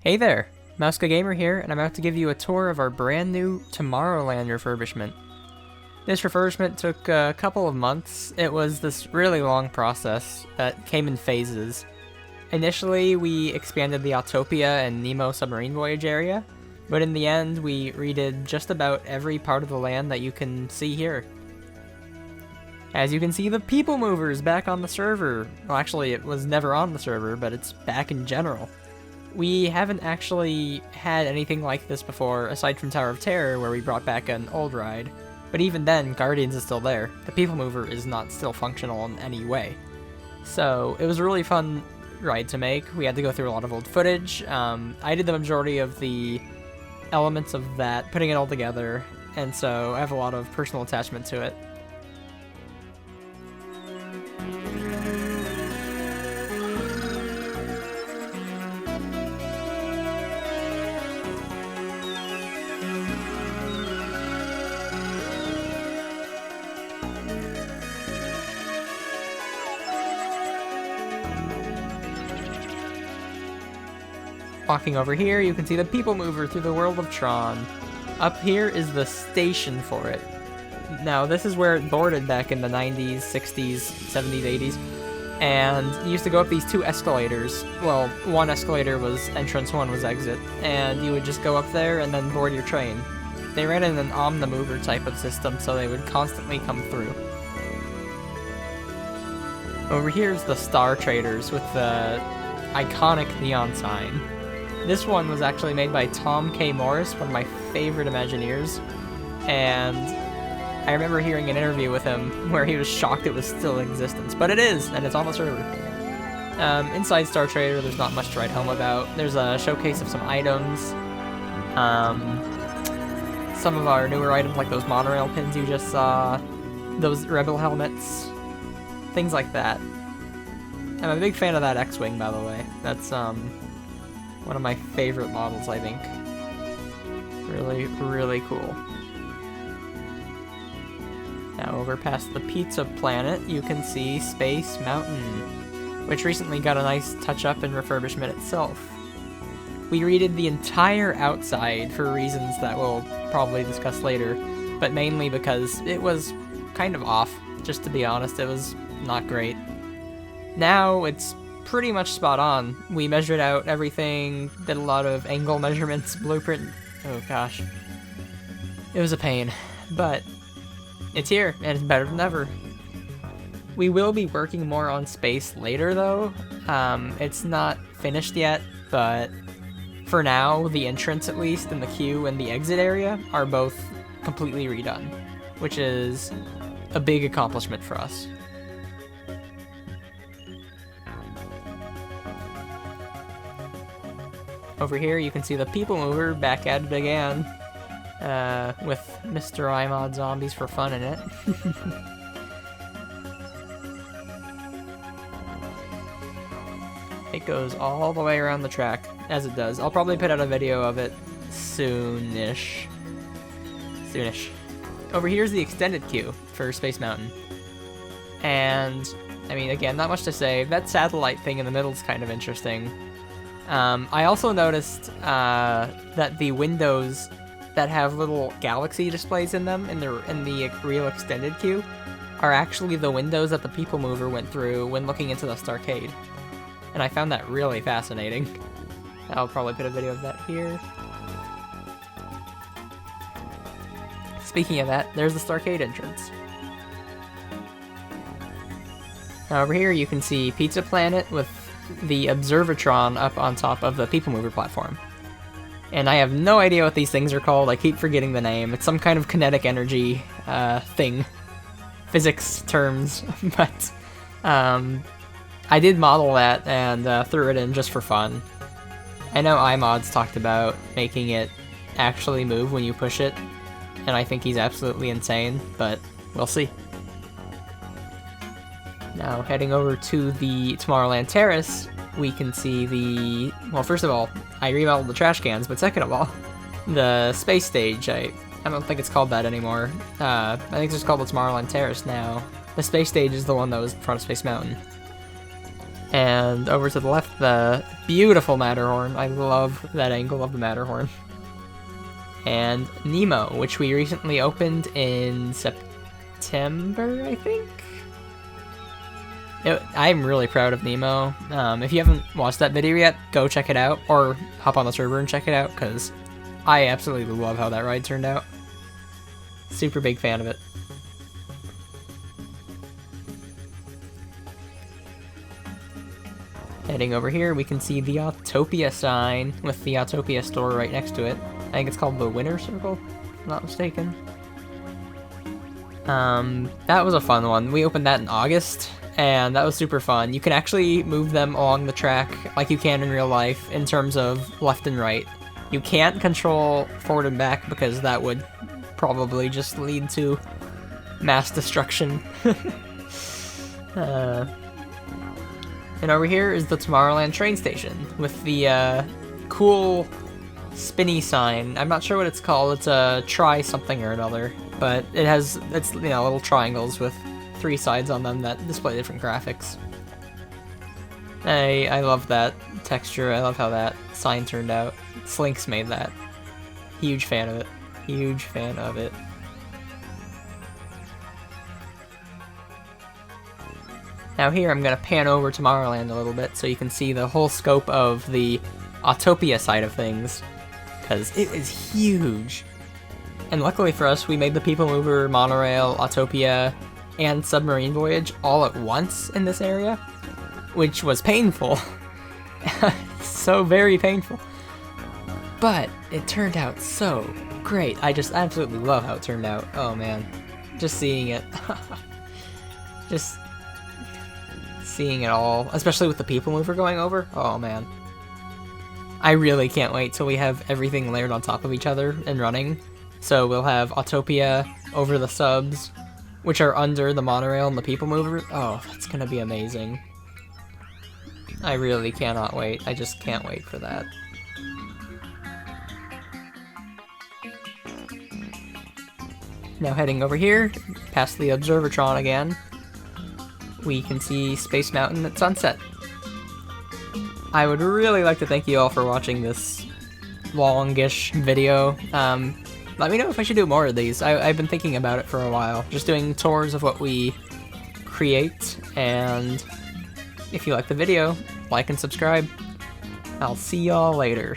Hey there, Mouska Gamer here, and I'm about to give you a tour of our brand new Tomorrowland refurbishment. This refurbishment took a couple of months. It was this really long process that came in phases. Initially, we expanded the Autopia and Nemo submarine voyage area, but in the end, we redid just about every part of the land that you can see here. As you can see, the People Mover is back on the server. Well, actually, it was never on the server, but it's back in general. We haven't actually had anything like this before, aside from Tower of Terror, where we brought back an old ride. But even then, Guardians is still there. The People Mover is not still functional in any way. So, it was a really fun ride to make. We had to go through a lot of old footage. I did the majority of the elements of that, putting it all together, and so I have a lot of personal attachment to it. Walking over here, you can see the People Mover through the world of Tron. Up here is the station for it. Now, this is where it boarded back in the 90s, 60s, 70s, 80s, and you used to go up these two escalators. Well, one escalator was entrance, one was exit, and you would just go up there and then board your train. They ran in an omnimover type of system, so they would constantly come through. Over here is the Star Traders with the iconic neon sign. This one was actually made by Tom K. Morris, one of my favorite Imagineers, and I remember hearing an interview with him where he was shocked it was still in existence, but it is, and it's on the server. Inside Star Trader, there's not much to write home about. There's a showcase of some items, some of our newer items like those monorail pins you just saw, those Rebel helmets, things like that. I'm a big fan of that X-Wing, by the way. That's, one of my favorite models, I think. Really, really cool. Now over past the Pizza Planet, you can see Space Mountain, which recently got a nice touch-up in Refurbishment itself. We redid the entire outside for reasons that we'll probably discuss later, but mainly because it was kind of off, just to be honest. It was not great. Now it's pretty much spot on. We measured out everything, did a lot of angle measurements, blueprint. Oh gosh. It was a pain, but it's here, and it's better than ever. We will be working more on space later though. It's not finished yet, but for now, the entrance at least, and the queue and the exit area are both completely redone, which is a big accomplishment for us. Over here, you can see the People Mover back at it again, with Mr. iMod zombies for fun in it. It goes all the way around the track, as it does. I'll probably put out a video of it soonish. Soonish. Over here's the extended queue for Space Mountain. And, I mean, again, not much to say. That satellite thing in the middle is kind of interesting. I also noticed that the windows that have little galaxy displays in them in the real extended queue are actually the windows that the People Mover went through when looking into the Starcade. And I found that really fascinating. I'll probably put a video of that here. Speaking of that, there's the Starcade entrance. Now over here you can see Pizza Planet with the Observatron up on top of the People Mover platform. And I have no idea what these things are called. I keep forgetting the name. It's some kind of kinetic energy thing. Physics terms. But I did model that and threw it in just for fun. I know iMod's talked about making it actually move when you push it, and I think he's absolutely insane, but we'll see. Now, heading over to the Tomorrowland Terrace, we can see the... Well, first of all, I remodeled the trash cans, but second of all, the space stage. I don't think it's called that anymore. I think it's just called the Tomorrowland Terrace now. The space stage is the one that was in front of Space Mountain. And over to the left, the beautiful Matterhorn. I love that angle of the Matterhorn. And Nemo, which we recently opened in September, I think? I'm really proud of Nemo. If you haven't watched that video yet, go check it out, or hop on the server and check it out, because I absolutely love how that ride turned out. Super big fan of it. Heading over here, we can see the Autopia sign with the Autopia store right next to it. I think it's called the Winner Circle, if I'm not mistaken. That was a fun one. We opened that in August, and that was super fun. You can actually move them along the track like you can in real life in terms of left and right. You can't control forward and back because that would probably just lead to mass destruction. And over here is the Tomorrowland train station with the cool spinny sign. I'm not sure what it's called. It's a try something or another, but it's little triangles with 3 sides on them that display different graphics. I love that texture. I love how that sign turned out. Slinks made that. Huge fan of it. Huge fan of it. Now here I'm going to pan over Tomorrowland a little bit so you can see the whole scope of the Autopia side of things, because it is huge. And luckily for us, we made the People Mover, Monorail, Autopia, and Submarine Voyage all at once in this area, which was painful. So very painful. But it turned out so great. I just absolutely love how it turned out. Oh man. Just seeing it. Just seeing it all, especially with the People Mover going over. Oh man. I really can't wait till we have everything layered on top of each other and running. So we'll have Autopia over the subs, which are under the monorail and the People Mover. Oh, that's gonna be amazing. I really cannot wait. I just can't wait for that. Now heading over here, past the Observatron again, we can see Space Mountain at sunset. I would really like to thank you all for watching this longish video. Let me know if I should do more of these. I've been thinking about it for a while, just doing tours of what we create, and if you like the video, like and subscribe. I'll see y'all later.